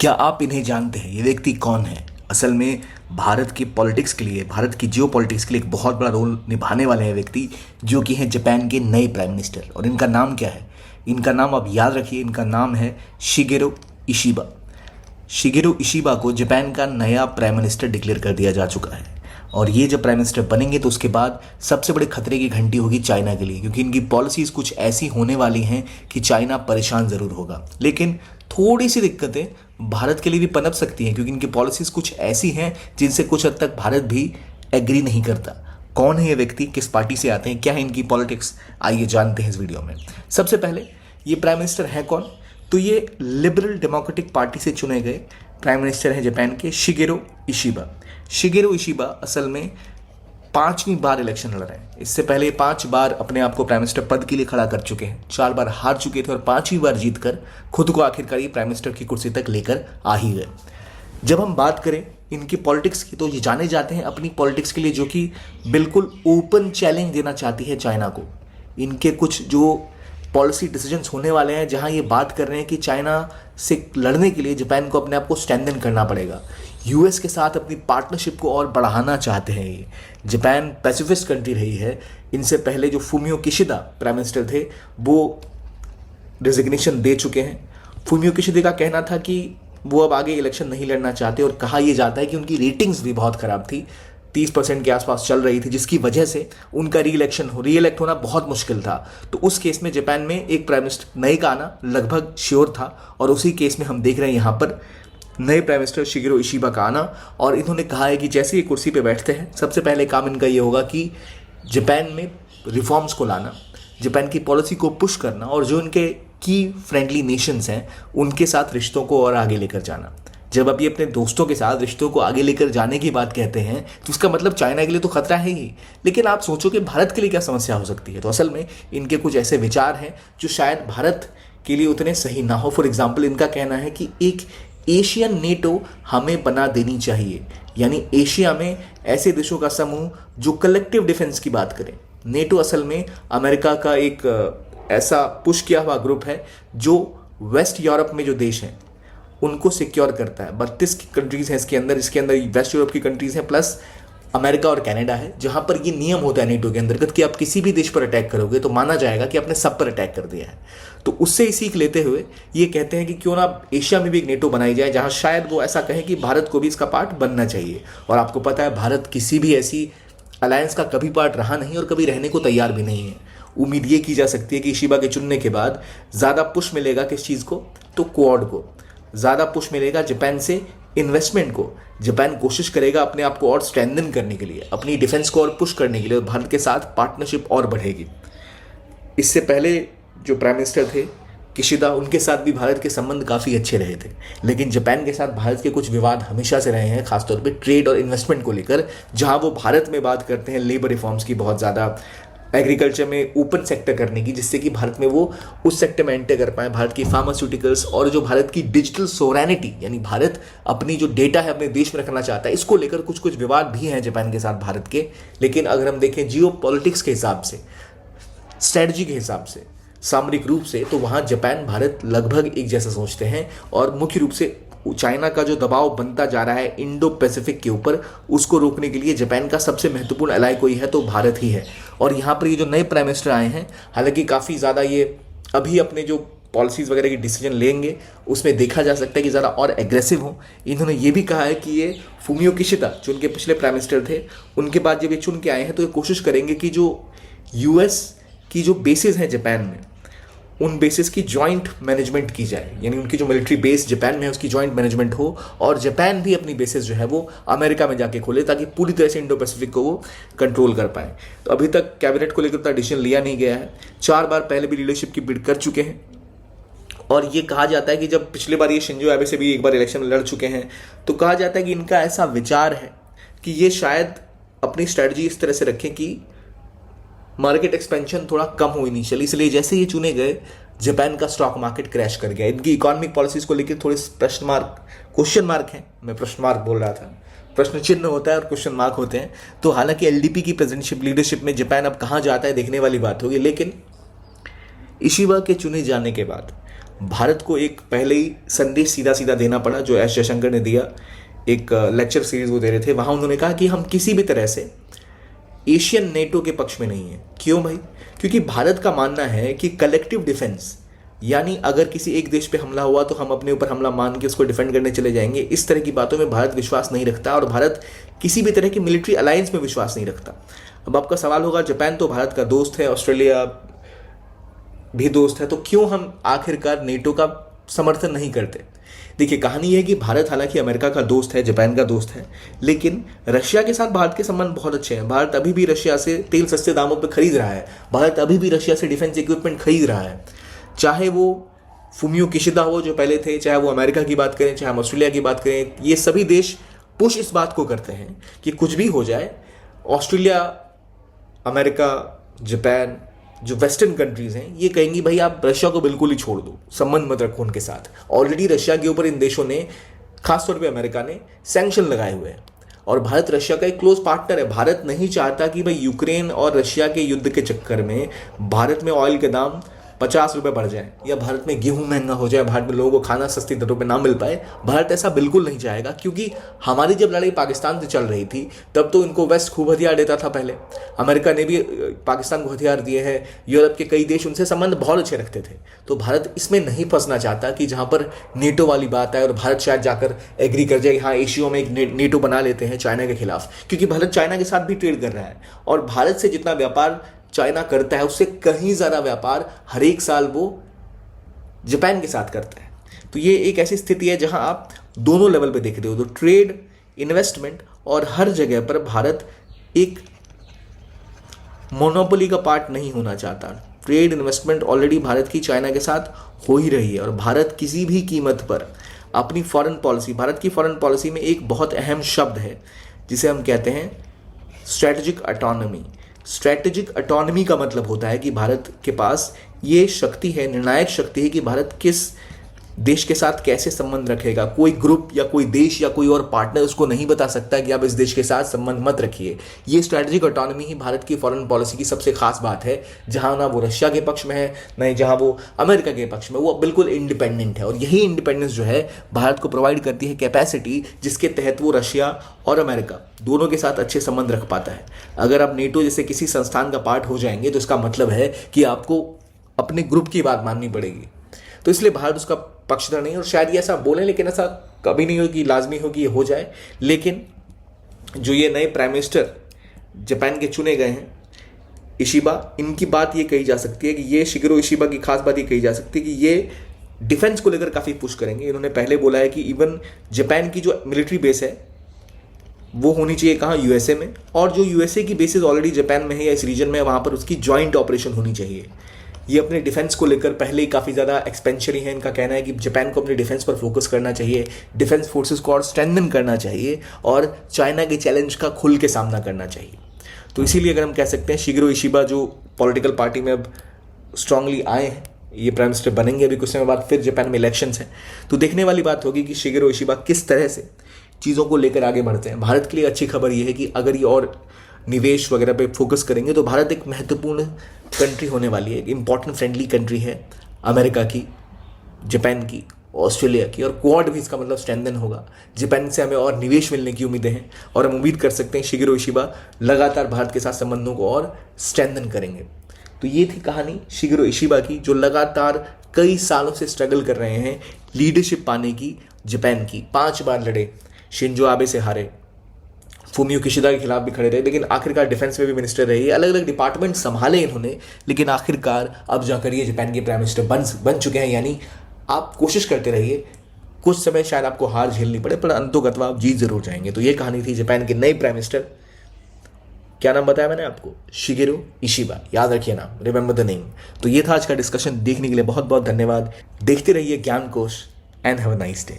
क्या आप इन्हें जानते हैं? ये व्यक्ति कौन है? असल में भारत की पॉलिटिक्स के लिए, भारत की जियो पॉलिटिक्स के लिए एक बहुत बड़ा रोल निभाने वाले हैं व्यक्ति, जो कि हैं जापान के नए प्राइम मिनिस्टर। और इनका नाम क्या है? इनका नाम आप याद रखिए, इनका नाम है शिगेरो इशिबा। शिगेरो इशिबा को जापान का नया प्राइम मिनिस्टर डिक्लेयर कर दिया जा चुका है। और ये जब प्राइम मिनिस्टर बनेंगे तो उसके बाद सबसे बड़े खतरे की घंटी होगी चाइना के लिए, क्योंकि इनकी पॉलिसीज़ कुछ ऐसी होने वाली हैं कि चाइना परेशान ज़रूर होगा। लेकिन थोड़ी सी दिक्कतें भारत के लिए भी पनप सकती हैं, क्योंकि इनकी पॉलिसीज़ कुछ ऐसी हैं जिनसे कुछ हद तक भारत भी एग्री नहीं करता। कौन है ये व्यक्ति, किस पार्टी से आते हैं, क्या है इनकी पॉलिटिक्स, आइए जानते हैं इस वीडियो में। सबसे पहले ये प्राइम मिनिस्टर है कौन? तो ये लिबरल डेमोक्रेटिक पार्टी से चुने गए प्राइम मिनिस्टर हैं जापान के शिगेरो इशिबा। शिगेरो इशिबा असल में 5वीं बार इलेक्शन लड़ रहे हैं। इससे पहले 5 बार अपने आप को प्राइम मिनिस्टर पद के लिए खड़ा कर चुके हैं, 4 बार हार चुके थे और 5वीं बार जीतकर खुद को आखिरकार ये प्राइम मिनिस्टर की कुर्सी तक लेकर आ ही गए। जब हम बात करें इनकी पॉलिटिक्स की, तो ये जाने जाते हैं अपनी पॉलिटिक्स के लिए, जो कि बिल्कुल ओपन चैलेंज देना चाहती है चाइना को। इनके कुछ जो पॉलिसी डिसीजंस होने वाले हैं, जहां ये बात कर रहे हैं कि चाइना से लड़ने के लिए जापान को अपने आप को स्ट्रेंथन करना पड़ेगा। यूएस के साथ अपनी पार्टनरशिप को और बढ़ाना चाहते हैं ये। जापान पैसिफिस्ट कंट्री रही है। इनसे पहले जो फुमियो किशिदा प्राइम मिनिस्टर थे, वो डिजिग्नेशन दे चुके हैं। फुमियो किशिदा का कहना था कि वो अब आगे इलेक्शन नहीं लड़ना चाहते, और कहा यह जाता है कि उनकी रेटिंग्स भी बहुत ख़राब थी, 30% के आसपास चल रही थी, जिसकी वजह से उनका रीइलेक्ट होना बहुत मुश्किल था। तो उस केस में जापान में एक प्राइम मिनिस्टर नए का आना लगभग श्योर था, और उसी केस में हम देख रहे हैं यहाँ पर नए प्राइम मिनिस्टर शिगेरो इशिबा का आना। और इन्होंने कहा है कि जैसे ये कुर्सी पे बैठते हैं, सबसे पहले काम इनका ये होगा कि जापान में रिफॉर्म्स को लाना, जापान की पॉलिसी को पुश करना, और जो इनके की फ्रेंडली नेशंस हैं उनके साथ रिश्तों को और आगे लेकर जाना। जब अभी अपने दोस्तों के साथ रिश्तों को आगे लेकर जाने की बात कहते हैं, तो उसका मतलब चाइना के लिए तो खतरा है ही, लेकिन आप सोचो कि भारत के लिए क्या समस्या हो सकती है। तो असल में इनके कुछ ऐसे विचार हैं जो शायद भारत के लिए उतने सही ना हो। फॉर एग्जाम्पल, इनका कहना है कि एक एशियन नेटो हमें बना देनी चाहिए, यानी एशिया में ऐसे देशों का समूह जो कलेक्टिव डिफेंस की बात करें। नेटो असल में अमेरिका का एक ऐसा पुश किया हुआ ग्रुप है जो वेस्ट यूरोप में जो देश हैं उनको सिक्योर करता है। 32 कंट्रीज हैं इसके अंदर वेस्ट यूरोप की कंट्रीज हैं, प्लस अमेरिका और कनाडा है, जहां पर ये नियम होता है नेटो के अंतर्गत कि आप किसी भी देश पर अटैक करोगे तो माना जाएगा कि आपने सब पर अटैक कर दिया है। तो उससे ही सीख लेते हुए ये कहते हैं कि क्यों ना एशिया में भी एक नेटो बनाई जाए, जहां शायद वो ऐसा कहें कि भारत को भी इसका पार्ट बनना चाहिए। और आपको पता है, भारत किसी भी ऐसी अलायंस का कभी पार्ट रहा नहीं और कभी रहने को तैयार भी नहीं है। उम्मीद ये की जा सकती है कि इशिबा के चुनने के बाद ज़्यादा पुश मिलेगा किस चीज़ को, तो क्वाड को ज़्यादा पुश मिलेगा, जापान से इन्वेस्टमेंट को। जापान कोशिश करेगा अपने आप को और स्ट्रेंथन करने के लिए, अपनी डिफेंस को और पुश करने के लिए, और भारत के साथ पार्टनरशिप और बढ़ेगी। इससे पहले जो प्राइम मिनिस्टर थे किशिदा, उनके साथ भी भारत के संबंध काफ़ी अच्छे रहे थे, लेकिन जापान के साथ भारत के कुछ विवाद हमेशा से रहे हैं, खासतौर पे ट्रेड और इन्वेस्टमेंट को लेकर। जहां वो भारत में बात करते हैं लेबर रिफॉर्म्स की, बहुत ज़्यादा एग्रीकल्चर में ओपन सेक्टर करने की, जिससे कि भारत में वो उस सेक्टर में एंटर कर पाए। भारत की फार्मास्यूटिकल्स और जो भारत की डिजिटल सोवरेनिटी, यानी भारत अपनी जो डेटा है अपने देश में रखना चाहता है, इसको लेकर कुछ कुछ विवाद भी हैं जापान के साथ भारत के। लेकिन अगर हम देखें जियो पॉलिटिक्स के हिसाब से, स्ट्रेटजी के हिसाब से, सामरिक रूप से, तो वहाँ जापान भारत लगभग एक जैसा सोचते हैं। और मुख्य रूप से चाइना का जो दबाव बनता जा रहा है इंडो पैसिफिक के ऊपर, उसको रोकने के लिए जापान का सबसे महत्वपूर्ण अलाय कोई है तो भारत ही है। और यहाँ पर ये जो नए प्राइम मिनिस्टर आए हैं, हालांकि काफ़ी ज़्यादा ये अभी अपने जो पॉलिसीज़ वगैरह की डिसीजन लेंगे, उसमें देखा जा सकता है कि ज़रा और एग्रेसिव हों। इन्होंने ये भी कहा है कि ये फुमियो किशिदा, जो उनके पिछले प्राइम मिनिस्टर थे, उनके बाद जब ये चुन के आए हैं तो ये कोशिश करेंगे कि जो यूएस की जो बेसिस हैं जापान में, उन बेसिस की जॉइंट मैनेजमेंट की जाए, यानी उनकी जो मिलिट्री बेस जापान में है उसकी जॉइंट मैनेजमेंट हो, और जापान भी अपनी बेसिस जो है वो अमेरिका में जाके खोले, ताकि पूरी तरह से इंडो पैसिफिक को वो कंट्रोल कर पाए। तो अभी तक कैबिनेट को लेकर उतना डिसीजन लिया नहीं गया है। 4 बार पहले भी लीडरशिप की बिड कर चुके हैं, और ये कहा जाता है कि जब पिछली बार ये शिंजो एबे से भी एक बार इलेक्शन में लड़ चुके हैं, तो कहा जाता है कि इनका ऐसा विचार है कि ये शायद अपनी स्ट्रैटेजी इस तरह से रखें कि मार्केट एक्सपेंशन थोड़ा कम हो इनिशियली, इसलिए जैसे ये चुने गए जापान का स्टॉक मार्केट क्रैश कर गया। इनकी इकोनॉमिक पॉलिसीज को लेकर थोड़े क्वेश्चन मार्क हैं। मैं प्रश्न मार्क बोल रहा था, प्रश्न चिन्ह होता है और क्वेश्चन मार्क होते हैं। तो हालांकि एलडीपी की प्रेसिडेंटशिप लीडरशिप में जापान अब कहाँ जाता है देखने वाली बात होगी, लेकिन इशिबा के चुने जाने के बाद भारत को एक पहले ही संदेश सीधा सीधा देना पड़ा जो एस जयशंकर ने दिया। एक लेक्चर सीरीज वो दे रहे थे, वहां उन्होंने कहा कि हम किसी भी तरह से एशियन नेटो के पक्ष में नहीं है। क्यों भाई? क्योंकि भारत का मानना है कि कलेक्टिव डिफेंस, यानी अगर किसी एक देश पे हमला हुआ तो हम अपने ऊपर हमला मान के उसको डिफेंड करने चले जाएंगे, इस तरह की बातों में भारत विश्वास नहीं रखता और भारत किसी भी तरह की मिलिट्री अलायंस में विश्वास नहीं रखता। अब आपका सवाल होगा, जापान तो भारत का दोस्त है, ऑस्ट्रेलिया भी दोस्त है, तो क्यों हम आखिरकार नेटो का समर्थन नहीं करते? देखिए, कहानी यह है कि भारत हालांकि अमेरिका का दोस्त है, जापान का दोस्त है, लेकिन रशिया के साथ भारत के संबंध बहुत अच्छे हैं। भारत अभी भी रशिया से तेल सस्ते दामों पर खरीद रहा है, भारत अभी भी रशिया से डिफेंस इक्विपमेंट खरीद रहा है। चाहे वो फुमियो किशिदा हो जो पहले थे, चाहे वो अमेरिका की बात करें, चाहे हम ऑस्ट्रेलिया की बात करें, ये सभी देश पुश इस बात को करते हैं कि कुछ भी हो जाए, ऑस्ट्रेलिया, अमेरिका, जापान, जो वेस्टर्न कंट्रीज हैं, ये कहेंगी भाई आप रशिया को बिल्कुल ही छोड़ दो, संबंध मत रखो उनके साथ। ऑलरेडी रशिया के ऊपर इन देशों ने, खासतौर पे अमेरिका ने, सैंक्शन लगाए हुए हैं और भारत रशिया का एक क्लोज पार्टनर है। भारत नहीं चाहता कि भाई यूक्रेन और रशिया के युद्ध के चक्कर में भारत में ऑयल के दाम 50 रुपये बढ़ जाए या भारत में गेहूं महंगा हो जाए, भारत में लोगों को खाना सस्ती दरों पे ना मिल पाए। भारत ऐसा बिल्कुल नहीं चाहेगा, क्योंकि हमारी जब लड़ाई पाकिस्तान से चल रही थी तब तो इनको वेस्ट खूब हथियार देता था। पहले अमेरिका ने भी पाकिस्तान को हथियार दिए हैं, यूरोप के कई देश उनसे संबंध बहुत अच्छे रखते थे। तो भारत इसमें नहीं फंसना चाहता कि जहाँ पर नेटो वाली बात है और भारत शायद जाकर एग्री कर जाए, हाँ एशिया में एक नेटो बना लेते हैं चाइना के खिलाफ, क्योंकि भारत चाइना के साथ भी ट्रेड कर रहा है और भारत से जितना व्यापार चाइना करता है उससे कहीं ज्यादा व्यापार हर एक साल वो जापान के साथ करता है। तो ये एक ऐसी स्थिति है जहां आप दोनों लेवल पे देख रहे हो, तो ट्रेड, इन्वेस्टमेंट और हर जगह पर भारत एक मोनोपोली का पार्ट नहीं होना चाहता। ट्रेड, इन्वेस्टमेंट ऑलरेडी भारत की चाइना के साथ हो ही रही है और भारत किसी भी कीमत पर अपनी फॉरेन पॉलिसी, भारत की फॉरेन पॉलिसी में एक बहुत अहम शब्द है जिसे हम कहते हैं स्ट्रेटेजिक ऑटोनॉमी। स्ट्रैटेजिक ऑटोनॉमी का मतलब होता है कि भारत के पास ये शक्ति है, निर्णायक शक्ति है कि भारत किस देश के साथ कैसे संबंध रखेगा। कोई ग्रुप या कोई देश या कोई और पार्टनर उसको नहीं बता सकता कि आप इस देश के साथ संबंध मत रखिए। ये स्ट्रैटेजिक ऑटोनॉमी ही भारत की फॉरेन पॉलिसी की सबसे खास बात है, जहां ना वो रशिया के पक्ष में है, ना जहां वो अमेरिका के पक्ष में, वो बिल्कुल इंडिपेंडेंट है। और यही इंडिपेंडेंस जो है भारत को प्रोवाइड करती है कैपेसिटी, जिसके तहत वो रशिया और अमेरिका दोनों के साथ अच्छे संबंध रख पाता है। अगर आप नेटो जैसे किसी संस्थान का पार्ट हो जाएंगे तो इसका मतलब है कि आपको अपने ग्रुप की बात माननी पड़ेगी। तो इसलिए भारत उसका पक्षधर नहीं, और शायद ये ऐसा बोले लेकिन ऐसा कभी नहीं हो कि लाजमी हो कि ये हो जाए। लेकिन जो ये नए प्राइम मिनिस्टर जापान के चुने गए हैं, इशिबा, इनकी बात ये कही जा सकती है कि ये, शिगेरो इशिबा की खास बात ये कही जा सकती है कि ये डिफेंस को लेकर काफ़ी पुश करेंगे। इन्होंने पहले बोला है कि इवन जापान की जो मिलिट्री बेस है वो होनी चाहिए कहाँ, यूएसए में, और जो यूएसए की बेसिस ऑलरेडी जापान में है या इस रीजन में, वहाँ पर उसकी जॉइंट ऑपरेशन होनी चाहिए। ये अपने डिफेंस को लेकर पहले ही काफ़ी ज़्यादा एक्सपेंशरी है। इनका कहना है कि जापान को अपने डिफेंस पर फोकस करना चाहिए, डिफेंस फोर्सेस को और स्ट्रेंथन करना चाहिए और चाइना के चैलेंज का खुल के सामना करना चाहिए। तो इसीलिए अगर हम कह सकते हैं शिगेरो इशिबा जो पॉलिटिकल पार्टी में अब स्ट्रांगली आए हैं, ये प्राइम मिनिस्टर बनेंगे अभी कुछ समय बाद, फिर जापान में इलेक्शंस हैं। तो देखने वाली बात होगी कि शिगेरो इशिबा किस तरह से चीज़ों को लेकर आगे बढ़ते हैं। भारत के लिए अच्छी खबर यह है कि अगर ये और निवेश वगैरह पे फोकस करेंगे तो भारत एक महत्वपूर्ण कंट्री होने वाली है, एक इंपॉर्टेंट फ्रेंडली कंट्री है अमेरिका की, जापान की, ऑस्ट्रेलिया की, और क्वाड भी इसका मतलब स्ट्रेंथन होगा। जापान से हमें और निवेश मिलने की उम्मीदें हैं और हम उम्मीद कर सकते हैं शिगेरो इशिबा लगातार भारत के साथ संबंधों को और स्ट्रेंथन करेंगे। तो ये थी कहानी शिगेरो इशिबा की, जो लगातार कई सालों से स्ट्रगल कर रहे हैं लीडरशिप पाने की जापान की। 5 बार लड़े, शिंजो आबे से हारे, फुमियो किशिदा के खिलाफ भी खड़े रहे, लेकिन आखिरकार डिफेंस में भी मिनिस्टर रहे, अलग अलग डिपार्टमेंट संभाले इन्होंने, लेकिन आखिरकार अब जाकर ये जापान के प्राइम मिनिस्टर बन चुके हैं। यानी आप कोशिश करते रहिए, कुछ समय शायद आपको हार झेलनी पड़े, पर अंतोगत्वा आप जीत जरूर जाएंगे। तो ये कहानी थी जापान के नए प्राइम मिनिस्टर, क्या नाम बताया मैंने आपको, शिगेरो इशिबा, याद रखिए नाम, रिमेंबर द नेम। तो ये था आज का डिस्कशन। देखने के लिए बहुत बहुत धन्यवाद। देखते रहिए ज्ञान कोश and have a nice day.